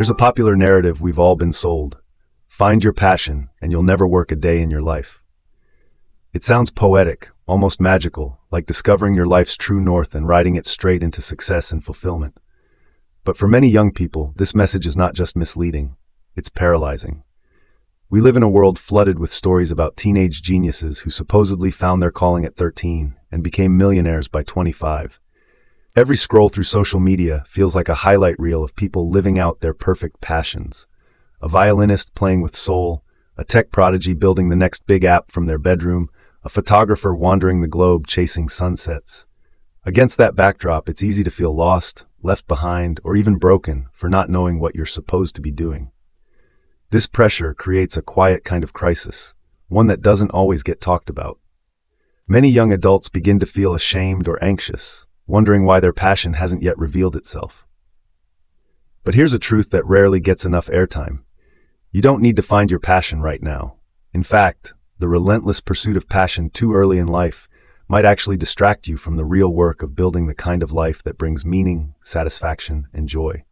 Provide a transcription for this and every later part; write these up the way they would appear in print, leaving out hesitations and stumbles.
There's a popular narrative we've all been sold. Find your passion, and you'll never work a day in your life. It sounds poetic, almost magical, like discovering your life's true north and riding it straight into success and fulfillment. But for many young people, this message is not just misleading, it's paralyzing. We live in a world flooded with stories about teenage geniuses who supposedly found their calling at 13 and became millionaires by 25. Every scroll through social media feels like a highlight reel of people living out their perfect passions. A violinist playing with soul, a tech prodigy building the next big app from their bedroom, a photographer wandering the globe chasing sunsets. Against that backdrop, it's easy to feel lost, left behind, or even broken for not knowing what you're supposed to be doing. This pressure creates a quiet kind of crisis, one that doesn't always get talked about. Many young adults begin to feel ashamed or anxious, wondering why their passion hasn't yet revealed itself. But here's a truth that rarely gets enough airtime. You don't need to find your passion right now. In fact, the relentless pursuit of passion too early in life might actually distract you from the real work of building the kind of life that brings meaning, satisfaction, and joy.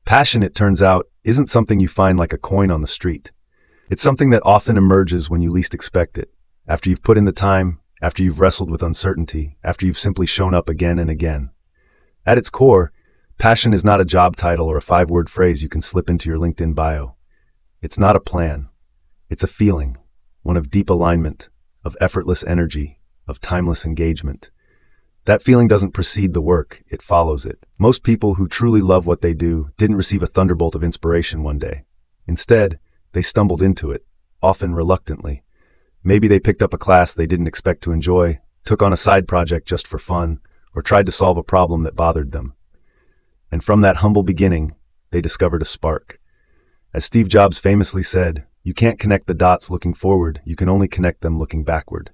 Passion, it turns out, isn't something you find like a coin on the street. It's something that often emerges when you least expect it, after you've put in the time, after you've wrestled with uncertainty, after you've simply shown up again and again. At its core, passion is not a job title or a 5-word phrase you can slip into your LinkedIn bio. It's not a plan. It's a feeling, one of deep alignment, of effortless energy, of timeless engagement. That feeling doesn't precede the work, it follows it. Most people who truly love what they do didn't receive a thunderbolt of inspiration one day. Instead, they stumbled into it, often reluctantly. Maybe they picked up a class they didn't expect to enjoy, took on a side project just for fun, or tried to solve a problem that bothered them. And from that humble beginning, they discovered a spark. As Steve Jobs famously said, "You can't connect the dots looking forward, you can only connect them looking backward."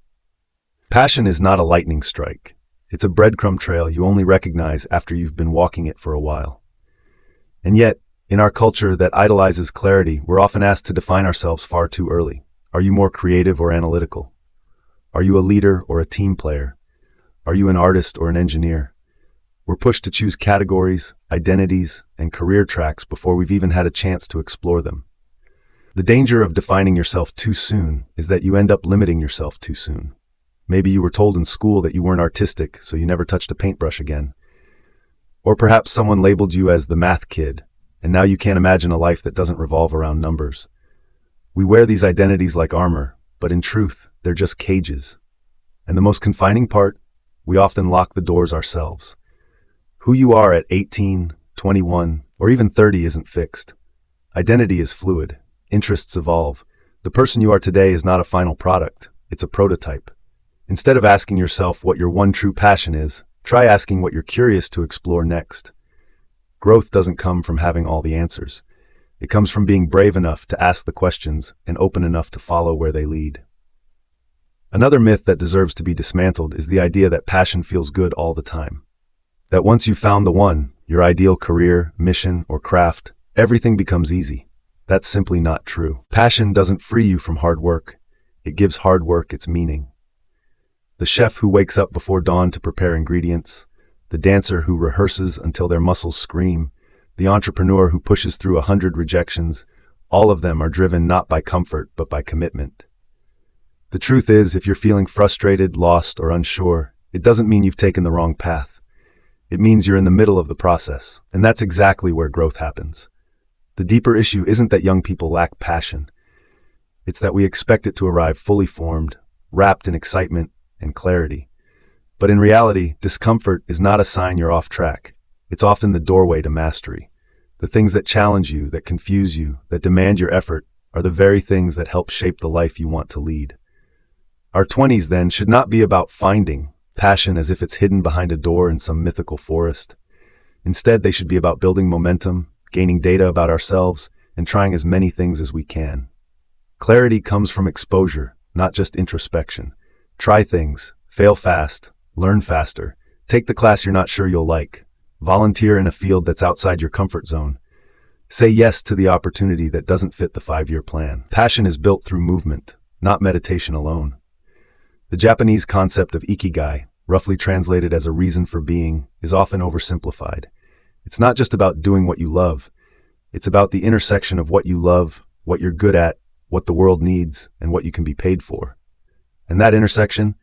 Passion is not a lightning strike. It's a breadcrumb trail you only recognize after you've been walking it for a while. And yet, in our culture that idolizes clarity, we're often asked to define ourselves far too early. Are you more creative or analytical? Are you a leader or a team player? Are you an artist or an engineer? We're pushed to choose categories, identities, and career tracks before we've even had a chance to explore them. The danger of defining yourself too soon is that you end up limiting yourself too soon. Maybe you were told in school that you weren't artistic, so you never touched a paintbrush again. Or perhaps someone labeled you as the math kid, and now you can't imagine a life that doesn't revolve around numbers. We wear these identities like armor, but in truth, they're just cages. And the most confining part, we often lock the doors ourselves. Who you are at 18, 21, or even 30 isn't fixed. Identity is fluid. Interests evolve. The person you are today is not a final product, it's a prototype. Instead of asking yourself what your one true passion is, try asking what you're curious to explore next. Growth doesn't come from having all the answers. It comes from being brave enough to ask the questions and open enough to follow where they lead. Another myth that deserves to be dismantled is the idea that passion feels good all the time. That once you've found the one, your ideal career, mission, or craft, everything becomes easy. That's simply not true. Passion doesn't free you from hard work. It gives hard work its meaning. The chef who wakes up before dawn to prepare ingredients, the dancer who rehearses until their muscles scream, the entrepreneur who pushes through 100 rejections, all of them are driven not by comfort but by commitment. The truth is, if you're feeling frustrated, lost, or unsure, it doesn't mean you've taken the wrong path. It means you're in the middle of the process, and that's exactly where growth happens. The deeper issue isn't that young people lack passion. It's that we expect it to arrive fully formed, wrapped in excitement and clarity. But in reality, discomfort is not a sign you're off track. It's often the doorway to mastery. The things that challenge you, that confuse you, that demand your effort, are the very things that help shape the life you want to lead. Our 20s, then, should not be about finding passion as if it's hidden behind a door in some mythical forest. Instead, they should be about building momentum, gaining data about ourselves, and trying as many things as we can. Clarity comes from exposure, not just introspection. Try things, fail fast, learn faster, take the class you're not sure you'll like, volunteer in a field that's outside your comfort zone. Say yes to the opportunity that doesn't fit the 5-year plan. Passion is built through movement, not meditation alone. The Japanese concept of ikigai, roughly translated as a reason for being, is often oversimplified. It's not just about doing what you love. It's about the intersection of what you love, what you're good at, what the world needs, and what you can be paid for. And that intersection,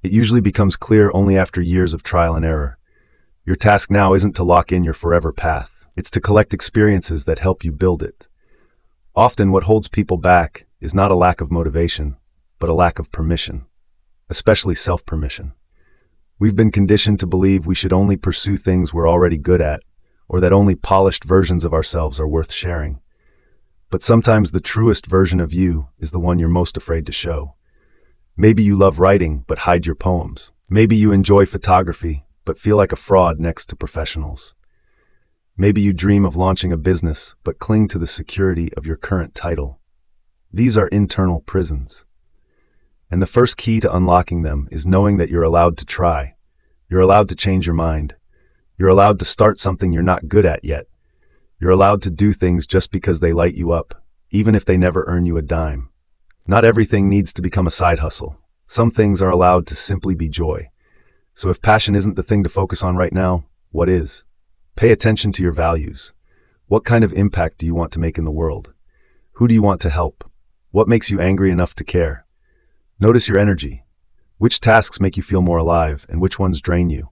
it usually becomes clear only after years of trial and error. Your task now isn't to lock in your forever path. It's to collect experiences that help you build it. Often what holds people back is not a lack of motivation, but a lack of permission, especially self-permission. We've been conditioned to believe we should only pursue things we're already good at, or that only polished versions of ourselves are worth sharing. But sometimes the truest version of you is the one you're most afraid to show. Maybe you love writing, but hide your poems. Maybe you enjoy photography, but feel like a fraud next to professionals. Maybe you dream of launching a business, but cling to the security of your current title. These are internal prisons. And the first key to unlocking them is knowing that you're allowed to try. You're allowed to change your mind. You're allowed to start something you're not good at yet. You're allowed to do things just because they light you up, even if they never earn you a dime. Not everything needs to become a side hustle. Some things are allowed to simply be joy. So if passion isn't the thing to focus on right now, what is? Pay attention to your values. What kind of impact do you want to make in the world? Who do you want to help? What makes you angry enough to care? Notice your energy. Which tasks make you feel more alive and which ones drain you?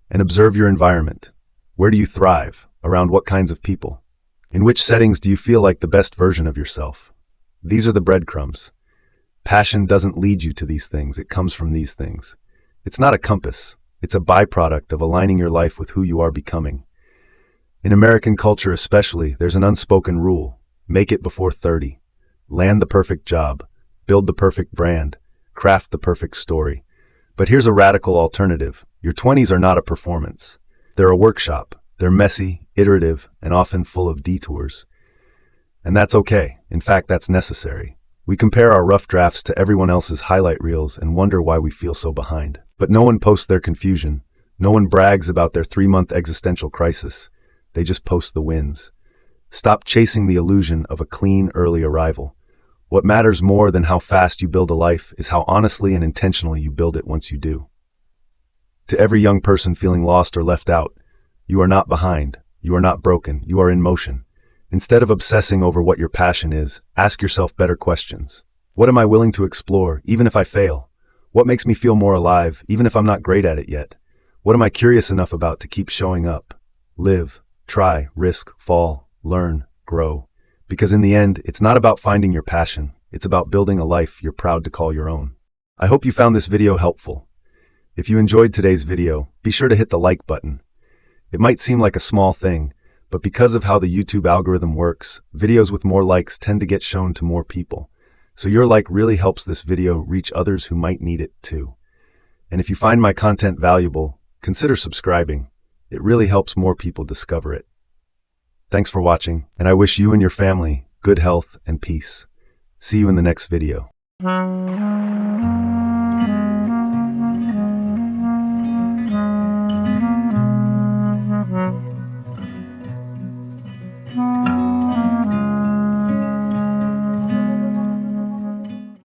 And observe your environment. Where do you thrive? Around what kinds of people? In which settings do you feel like the best version of yourself? These are the breadcrumbs. Passion doesn't lead you to these things, it comes from these things. It's not a compass, it's a byproduct of aligning your life with who you are becoming. In American culture especially, there's an unspoken rule: make it before 30. Land the perfect job, build the perfect brand, craft the perfect story. But here's a radical alternative. Your 20s are not a performance. They're a workshop. They're messy, iterative, and often full of detours. And that's okay. In fact, that's necessary. We compare our rough drafts to everyone else's highlight reels and wonder why we feel so behind. But no one posts their confusion. No one brags about their 3-month existential crisis. They just post the wins. Stop chasing the illusion of a clean, early arrival. What matters more than how fast you build a life is how honestly and intentionally you build it once you do. To every young person feeling lost or left out, you are not behind. You are not broken. You are in motion. Instead of obsessing over what your passion is, ask yourself better questions. What am I willing to explore, even if I fail? What makes me feel more alive, even if I'm not great at it yet? What am I curious enough about to keep showing up? Live, try, risk, fall, learn, grow. Because in the end, it's not about finding your passion. It's about building a life you're proud to call your own. I hope you found this video helpful. If you enjoyed today's video, be sure to hit the like button. It might seem like a small thing, but because of how the YouTube algorithm works, videos with more likes tend to get shown to more people. So your like really helps this video reach others who might need it too. And if you find my content valuable, consider subscribing. It really helps more people discover it. Thanks for watching, and I wish you and your family good health and peace. See you in the next video.